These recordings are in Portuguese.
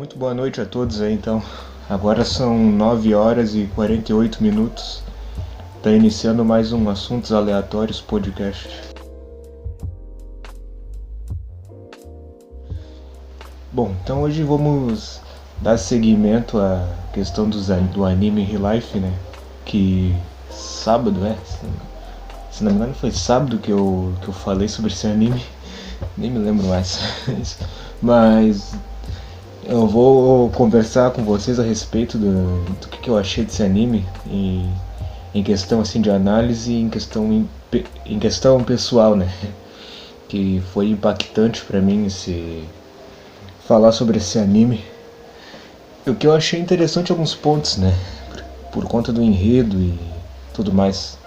Muito boa noite a todos aí, então. Agora são 9 horas e 48 minutos. Tá iniciando mais um Assuntos Aleatórios podcast. Bom, então hoje vamos dar seguimento à questão do anime Real Life, né? Que sábado, se não me engano foi sábado que eu falei sobre esse anime. Nem me lembro mais. Mas eu vou conversar com vocês a respeito do que eu achei desse anime em questão assim de análise, em questão pessoal, né? Que foi impactante pra mim falar sobre esse anime. O que eu achei interessante em alguns pontos, né? Por conta do enredo e tudo mais.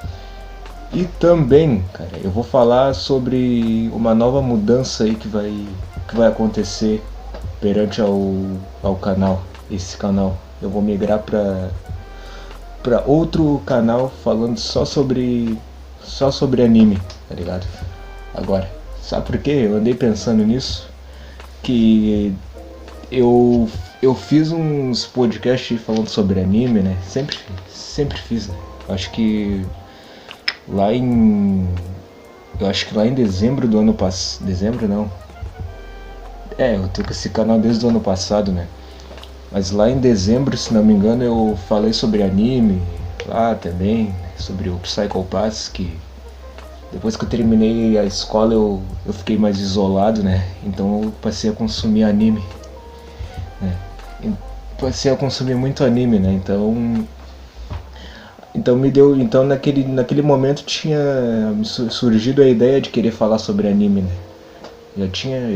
E também, cara, eu vou falar sobre uma nova mudança aí que vai acontecer perante ao canal, esse canal. Eu vou migrar para outro canal falando só sobre anime, tá ligado? Agora, sabe por quê? Eu andei pensando nisso, que eu fiz uns podcasts falando sobre anime, né? Sempre fiz, né? Acho que lá em eu acho que lá em dezembro do ano passado, dezembro não. Eu tô com esse canal desde o ano passado, né? Mas lá em dezembro, se não me engano, eu falei sobre anime lá também, sobre o Psycho Pass, que depois que eu terminei a escola eu fiquei mais isolado, né? Então eu passei a consumir anime, né? E passei a consumir muito anime, né? Então naquele momento tinha surgido a ideia de querer falar sobre anime, né? Eu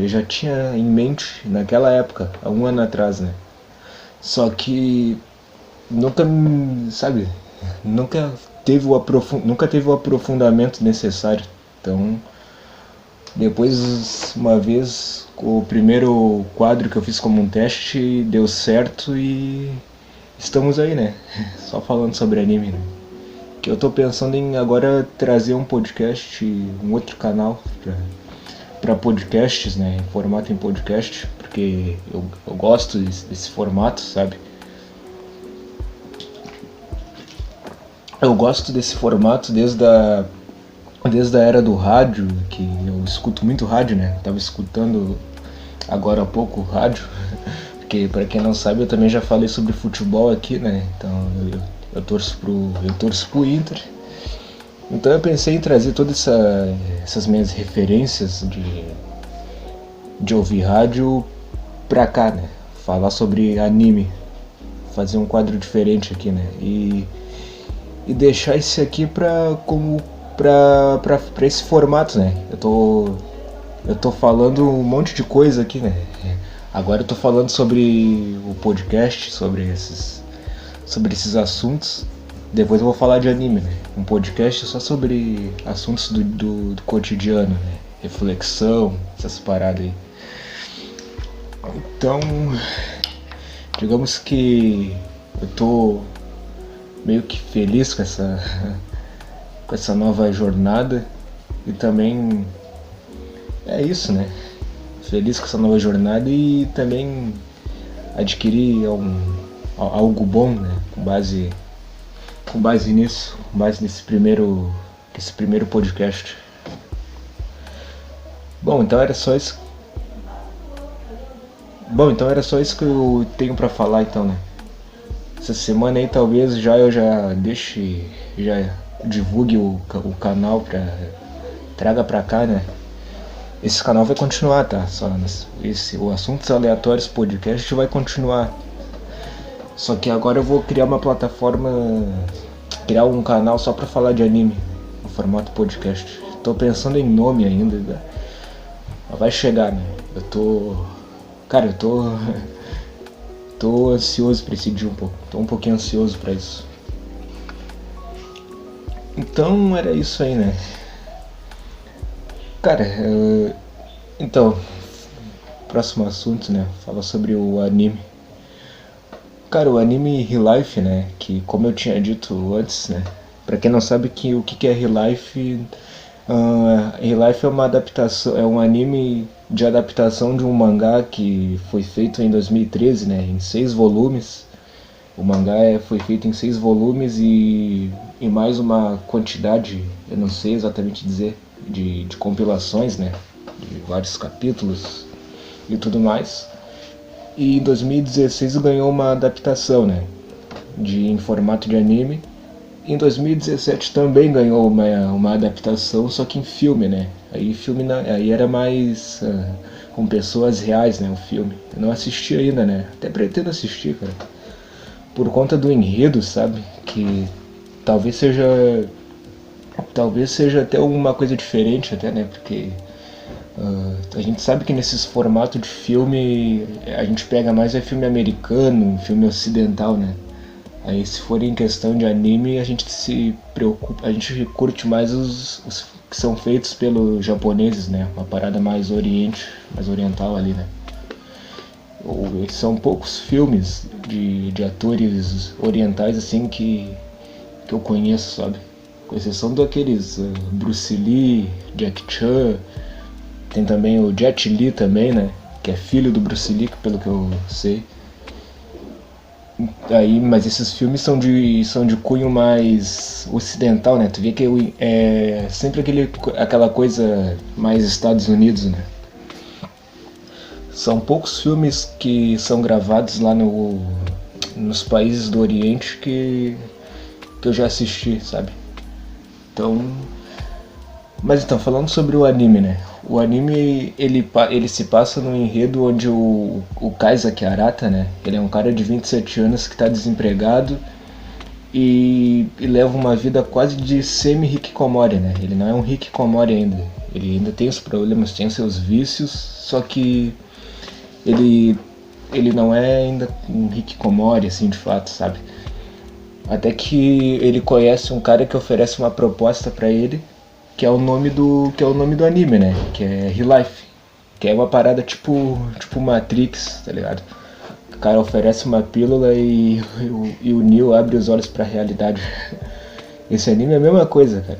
já tinha em mente naquela época, há um ano atrás, né? Só que nunca, sabe, nunca teve o aprofundamento necessário. Então, depois, uma vez, o primeiro quadro que eu fiz como um teste deu certo e estamos aí, né? Só falando sobre anime, né? Que eu tô pensando em agora trazer um podcast, um outro canal para podcasts, né? Em formato em podcast, porque eu gosto desse formato, sabe? Eu gosto desse formato desde a era do rádio, que eu escuto muito rádio, né? Tava escutando agora há pouco rádio, porque para quem não sabe eu também já falei sobre futebol aqui, né? Então eu torço pro Inter. Então eu pensei em trazer todas essas minhas referências de ouvir rádio pra cá, né? Falar sobre anime, fazer um quadro diferente aqui, né? E deixar esse aqui pra esse formato, né? Eu tô falando um monte de coisa aqui, né? Agora eu tô falando sobre o podcast, sobre esses assuntos. Depois eu vou falar de anime, né? Um podcast só sobre assuntos do cotidiano, né? Reflexão, essas paradas aí. Então, digamos que eu tô meio que feliz com essa nova jornada e também é isso, né? Feliz com essa nova jornada e também adquirir algo bom, né? Com base nisso, com base nesse primeiro podcast. Bom, então era só isso. Bom, então era só isso que eu tenho pra falar então, né? Essa semana aí talvez eu já deixe, já divulgue o canal traga pra cá, né? Esse canal vai continuar, tá? O Assuntos Aleatórios Podcast vai continuar. Só que agora eu vou criar uma plataforma, criar um canal só pra falar de anime, no formato podcast. Tô pensando em nome ainda, né? Vai chegar, né? Cara, eu tô ansioso pra esse dia um pouco. Tô um pouquinho ansioso pra isso. Então era isso aí, né? Cara, então, próximo assunto, né? Fala sobre o anime. Cara, o anime Real Life, né? Que como eu tinha dito antes, né? Pra quem não sabe o que é Real Life, Real Life é uma adaptação, é um anime de adaptação de um mangá que foi feito em 2013, né, em 6 volumes. O mangá foi feito em 6 volumes e mais uma quantidade, eu não sei exatamente dizer, de compilações, né, de vários capítulos e tudo mais. E em 2016 ganhou uma adaptação, né, em formato de anime. Em 2017 também ganhou uma adaptação, só que em filme, né? Aí era mais com pessoas reais, né? O filme. Eu não assisti ainda, né? Até pretendo assistir, cara. Por conta do enredo, sabe? Que talvez seja. Talvez seja até uma coisa diferente, até, né? Porque a gente sabe que nesses formatos de filme a gente pega mais filme americano, filme ocidental, né? Aí se for em questão de anime, a gente se preocupa, a gente curte mais os que são feitos pelos japoneses, né? Uma parada mais mais oriental ali, né? São poucos filmes de atores orientais assim que eu conheço, sabe? Com exceção daqueles Bruce Lee, Jack Chan, tem também o Jet Li também, né? Que é filho do Bruce Lee, pelo que eu sei. Aí, mas esses filmes são de cunho mais ocidental, né? Tu vê que é sempre aquela coisa mais Estados Unidos, né? São poucos filmes que são gravados lá nos países do Oriente que eu já assisti, sabe? Então, mas então, falando sobre o anime, né? O anime, ele se passa num enredo onde o Kaisaki Arata, né? Ele é um cara de 27 anos que está desempregado e leva uma vida quase de semi-hikikomori, né? Ele não é um hikikomori ainda. Ele ainda tem os problemas, tem os seus vícios, só que ele não é ainda um hikikomori, assim, de fato, sabe? Até que ele conhece um cara que oferece uma proposta pra ele, que é o nome do anime, né? Que é Relife. Que é uma parada tipo Matrix, tá ligado? O cara oferece uma pílula e o Neo abre os olhos pra realidade. Esse anime é a mesma coisa, cara.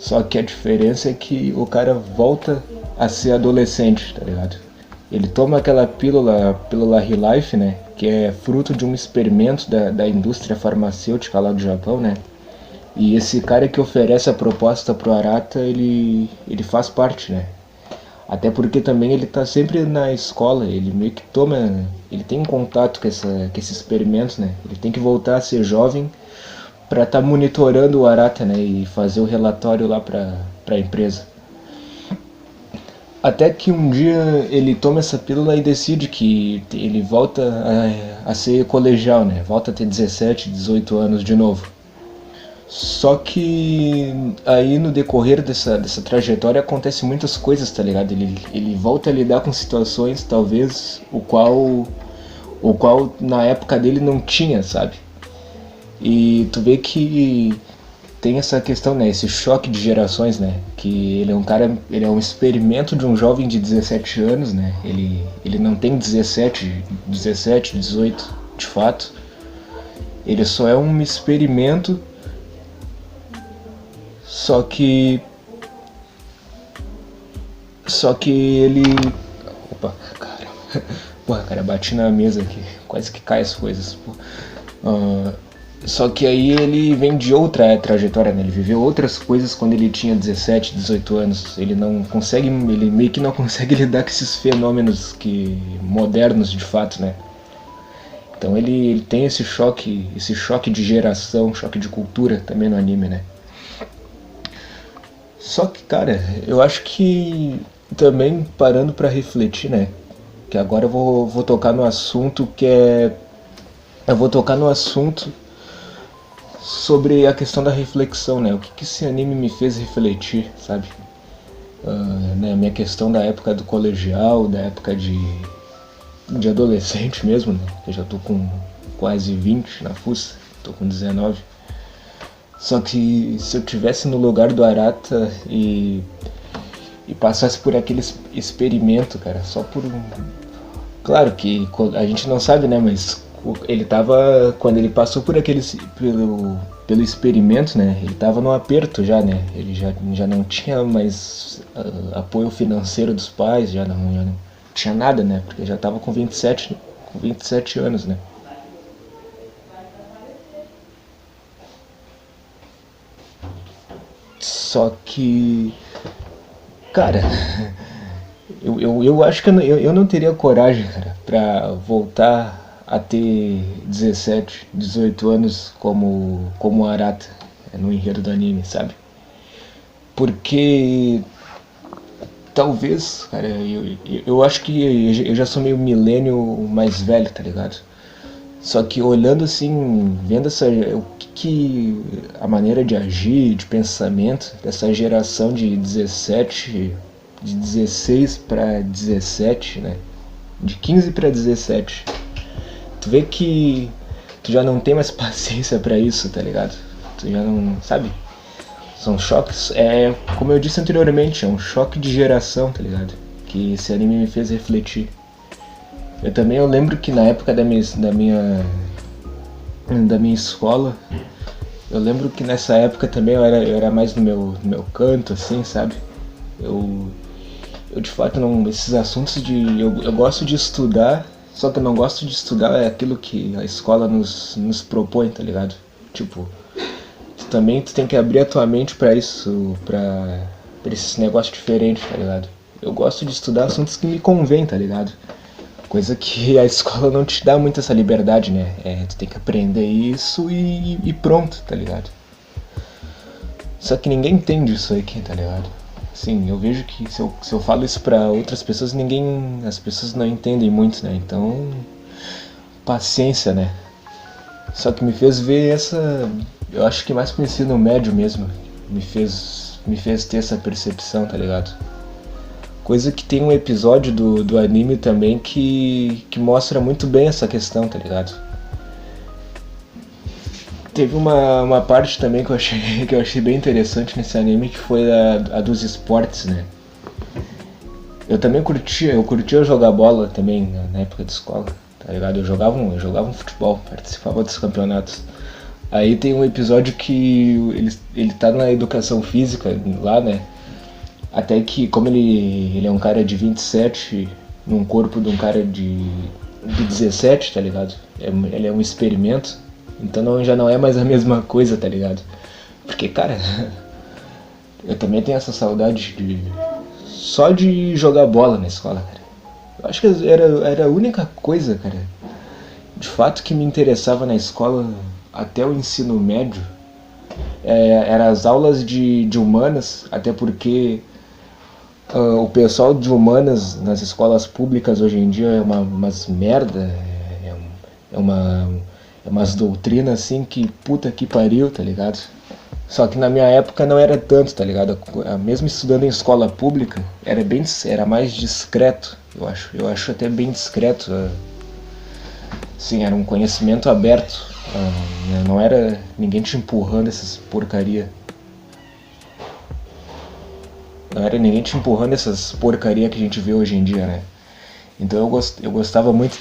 Só que a diferença é que o cara volta a ser adolescente, tá ligado? Ele toma aquela pílula Relife, né? Que é fruto de um experimento da indústria farmacêutica lá do Japão, né? E esse cara que oferece a proposta pro Arata, ele faz parte, né? Até porque também ele tá sempre na escola, ele meio que ele tem contato com esses experimentos, né? Ele tem que voltar a ser jovem para estar monitorando o Arata, né? E fazer o relatório lá pra empresa. Até que um dia ele toma essa pílula e decide que ele volta a ser colegial, né? Volta a ter 17, 18 anos de novo. Só que aí no decorrer dessa trajetória acontece muitas coisas, tá ligado? Ele volta a lidar com situações, talvez, o qual na época dele não tinha, sabe? E tu vê que tem essa questão, né? Esse choque de gerações, né? Que ele é um cara, ele é um experimento de um jovem de 17 anos, né? Ele não tem 17, 18 de fato. Ele só é um experimento. Só que ele... Opa, cara. Porra, cara, bati na mesa aqui. Quase que cai as coisas. Só que aí ele vem de outra trajetória, né? Ele viveu outras coisas quando ele tinha 17, 18 anos. Ele meio que não consegue lidar com esses fenômenos modernos de fato, né? Então ele tem esse choque de geração, choque de cultura também no anime, né? Só que, cara, eu acho que também parando pra refletir, né? Que agora eu vou tocar no assunto eu vou tocar no assunto sobre a questão da reflexão, né? O que esse anime me fez refletir, sabe? Né? A minha questão da época do colegial, da época de adolescente mesmo, né? Eu já tô com quase 20 na fuça, tô com 19. Só que se eu tivesse no lugar do Arata e passasse por aquele experimento, cara, só por um... Claro que a gente não sabe, né, mas Ele tava. Quando ele passou por pelo experimento, né? Ele tava no aperto já, né? Ele já não tinha mais apoio financeiro dos pais, já não tinha nada, né? Porque já tava com 27 anos, né? Só que, cara, eu acho que eu não teria coragem, cara, pra voltar a ter 17, 18 anos como Arata no enredo do anime, sabe? Porque talvez, cara, eu acho que eu já sou meio milênio mais velho, tá ligado? Só que olhando assim, vendo o que a maneira de agir, de pensamento dessa geração de 16 para 17, né? De 15 para 17. Tu vê que tu já não tem mais paciência para isso, tá ligado? Tu já não, sabe? São choques, como eu disse anteriormente, é um choque de geração, tá ligado? Que esse anime me fez refletir. Eu lembro que na época da minha escola, eu lembro que nessa época também eu era mais no meu canto, assim, sabe? Eu, eu de fato não. Esses assuntos de. Eu gosto de estudar, só que eu não gosto de estudar aquilo que a escola nos propõe, tá ligado? Tipo, tu tem que abrir a tua mente pra isso, pra esses negócios diferentes, tá ligado? Eu gosto de estudar assuntos que me convêm, tá ligado? Coisa que a escola não te dá muito essa liberdade, né? Tu tem que aprender isso e pronto, tá ligado? Só que ninguém entende isso aqui, tá ligado? Sim, eu vejo que se eu falo isso pra outras pessoas, as pessoas não entendem muito, né? Então, paciência, né? Só que me fez ver eu acho que mais pro ensino médio mesmo, me fez ter essa percepção, tá ligado? Coisa que tem um episódio do anime também que mostra muito bem essa questão, tá ligado? Teve uma parte também que eu achei bem interessante nesse anime, que foi a dos esportes, né? Eu curtia jogar bola também na época de escola, tá ligado? Eu jogava um futebol, participava dos campeonatos. Aí tem um episódio que ele tá na educação física lá, né? Até que, como ele é um cara de 27 num corpo de um cara de 17, tá ligado? Ele é um experimento, então já não é mais a mesma coisa, tá ligado? Porque, cara, eu também tenho essa saudade só de jogar bola na escola, cara. Eu acho que era a única coisa, cara, de fato que me interessava na escola até o ensino médio. Era as aulas de humanas, até porque o pessoal de humanas nas escolas públicas hoje em dia é umas merda, é uma é umas doutrinas assim que puta que pariu, tá ligado? Só que na minha época não era tanto, tá ligado? Mesmo estudando em escola pública, era mais discreto, eu acho. Eu acho até bem discreto. Sim, era um conhecimento aberto. Não era ninguém te empurrando essas porcaria. Não era ninguém te empurrando essas porcaria que a gente vê hoje em dia, né? Então eu gostava muito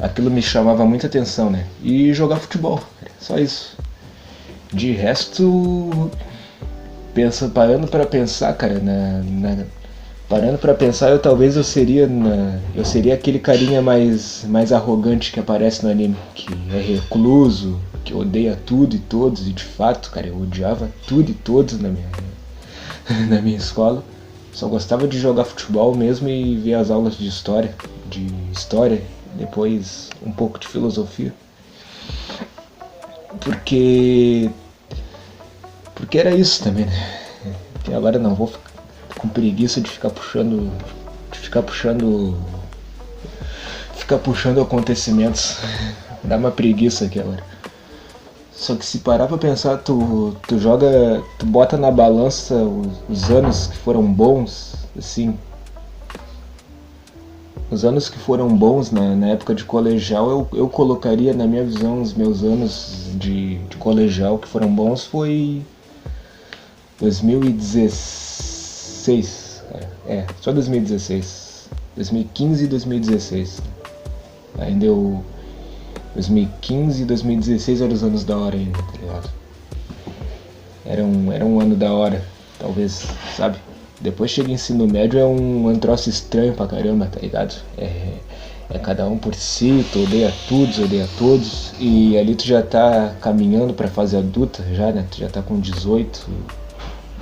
aquilo me chamava muita atenção, né? E jogar futebol, só isso. De resto, parando pra pensar, cara, parando pra pensar, eu seria aquele carinha mais arrogante que aparece no anime, que é recluso, que odeia tudo e todos, e de fato, cara, eu odiava tudo e todos na minha escola. Só gostava de jogar futebol mesmo e ver as aulas de história, depois um pouco de filosofia. Porque era isso também, né? E agora não vou ficar com preguiça de ficar puxando acontecimentos. Dá uma preguiça aqui agora. Só que se parar pra pensar, tu bota na balança os anos que foram bons, assim. Os anos que foram bons na época de colegial, eu colocaria, na minha visão, os meus anos de colegial que foram bons foi 2016, cara. Só 2016. 2015 e 2016. Ainda 2015 e 2016 eram os anos da hora ainda, tá ligado? Era um ano da hora, talvez, sabe? Depois chega ensino médio, é um troço estranho pra caramba, tá ligado? É cada um por si, tu odeia todos, e ali tu já tá caminhando pra fase adulta já, né? Tu já tá com 18,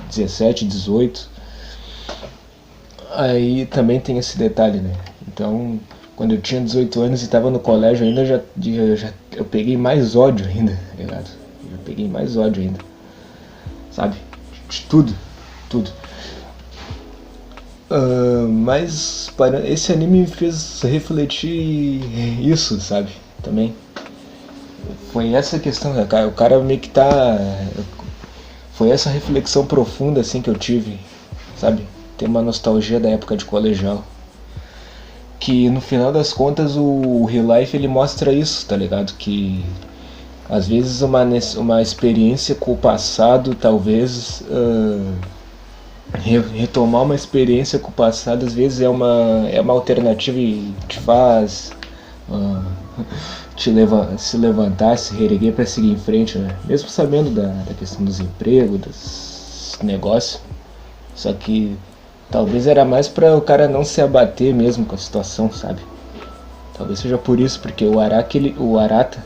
17, 18. Aí também tem esse detalhe, né? Então, quando eu tinha 18 anos e tava no colégio ainda, eu peguei mais ódio ainda, tá ligado? Eu peguei mais ódio ainda, sabe? De tudo, tudo. Mas esse anime me fez refletir isso, sabe? Também. Foi essa questão, né, cara? O cara meio que tá. Foi essa reflexão profunda assim que eu tive, sabe? Tem uma nostalgia da época de colegial. Que no final das contas o Real Life ele mostra isso, tá ligado? Que às vezes uma experiência com o passado talvez. Retomar uma experiência com o passado às vezes é uma alternativa e te faz se levantar, se reerguer para seguir em frente, né? Mesmo sabendo da questão dos empregos, dos negócios. Só que talvez era mais para o cara não se abater mesmo com a situação, sabe? Talvez seja por isso, porque o Araki, o Araki,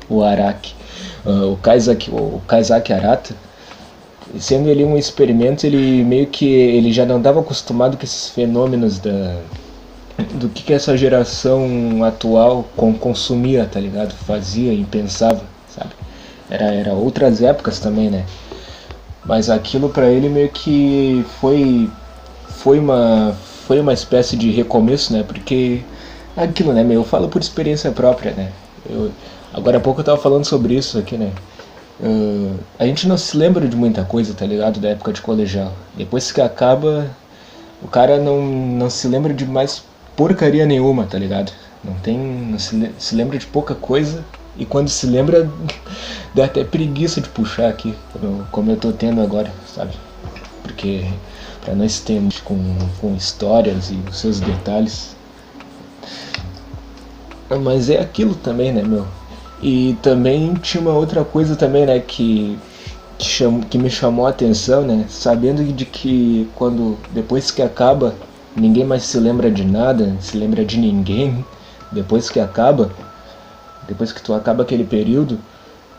o Araki, o Kaizaki Arata, sendo ele um experimento, ele meio que ele já não estava acostumado com esses fenômenos do que essa geração atual consumia, tá ligado? Fazia e pensava, sabe? Era outras épocas também, né? Mas aquilo pra ele meio que foi uma espécie de recomeço, né? Porque aquilo, né, meu, eu falo por experiência própria, né? Agora há pouco eu tava falando sobre isso aqui, né? A gente não se lembra de muita coisa, tá ligado? Da época de colegial. Depois que acaba, o cara não se lembra de mais porcaria nenhuma, tá ligado? Não se lembra de pouca coisa. E quando se lembra, dá até preguiça de puxar aqui, como eu tô tendo agora, sabe? Porque pra não estender com histórias e os seus detalhes. Mas é aquilo também, né, meu? E também tinha uma outra coisa também, né, que me chamou a atenção, né? Sabendo de que depois que acaba, ninguém mais se lembra de nada, se lembra de ninguém. Depois que tu acaba aquele período,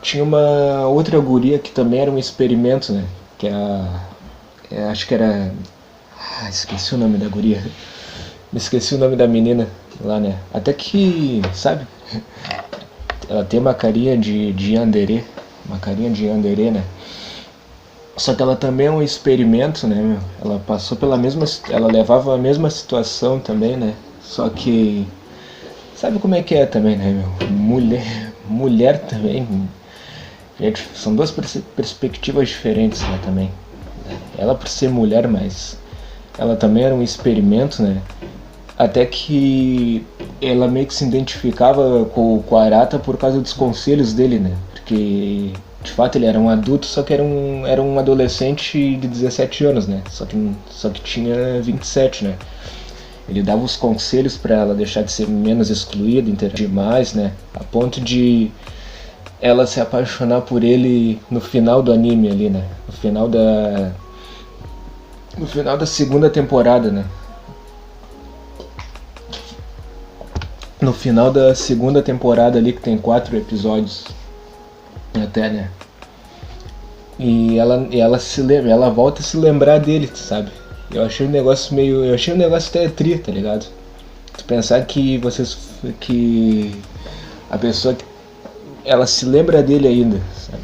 tinha uma outra guria que também era um experimento, né? Que acho que era. Esqueci o nome da guria. Me esqueci o nome da menina lá, né? Até que, sabe? Ela tem uma carinha de yandere. Uma carinha de yandere, né? Só que ela também é um experimento, né, meu? Ela passou pela mesma. Ela levava a mesma situação também, né? Só que. Sabe como é que é também, né, meu? Mulher também. Gente, são duas perspectivas diferentes, né, também. Ela por ser mulher, mas ela também era um experimento, né? Até que ela meio que se identificava com o Arata por causa dos conselhos dele, né? Porque de fato ele era um adulto, só que era um adolescente de 17 anos, né? Só que tinha 27, né? Ele dava os conselhos para ela deixar de ser menos excluída, interagir mais, né? A ponto de ela se apaixonar por ele no final do anime ali, né? No final da segunda temporada, né? No final da segunda temporada ali, que tem 4 episódios até, né? E ela se lembra, ela volta a se lembrar dele, sabe? Eu achei um negócio até tri, tá ligado? Tu pensar que a pessoa, ela se lembra dele ainda, sabe?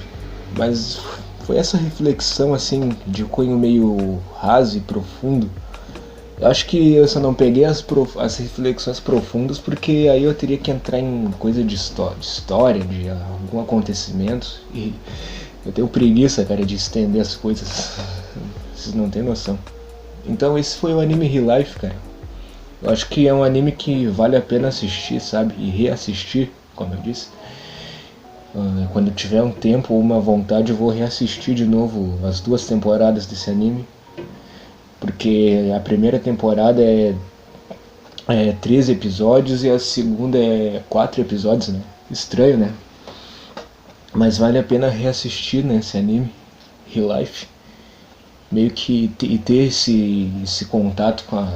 Mas foi essa reflexão, assim, de cunho meio raso e profundo. Eu acho que eu só não peguei as reflexões profundas porque aí eu teria que entrar em coisa de história, de algum acontecimento. E eu tenho preguiça, cara, de estender as coisas. Vocês não têm noção. Então esse foi o anime Real Life, cara. Eu acho que é um anime que vale a pena assistir, sabe? E reassistir, como eu disse. Quando eu tiver um tempo ou uma vontade, eu vou reassistir de novo as 2 temporadas desse anime. Porque a primeira temporada é 13 episódios e a segunda é 4 episódios, né? Estranho, né? Mas vale a pena reassistir, né, esse anime, Real Life. Meio que ter esse contato com a...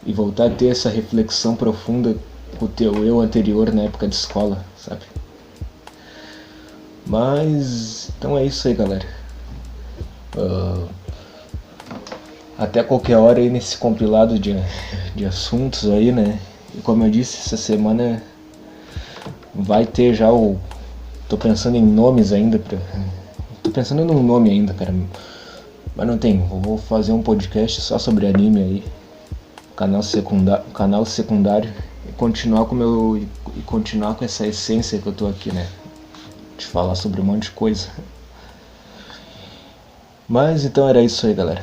e voltar a ter essa reflexão profunda com o teu eu anterior na época de escola, sabe? Mas então é isso aí, galera. Até qualquer hora aí nesse compilado de assuntos aí, né? E como eu disse, essa semana vai ter já o... Tô pensando em nomes ainda pra... Tô pensando num nome ainda, cara. Mas não tem, eu vou fazer um podcast só sobre anime aí. Canal secundário. E continuar com e continuar com essa essência que eu tô aqui, né? De falar sobre um monte de coisa. Mas então era isso aí, galera.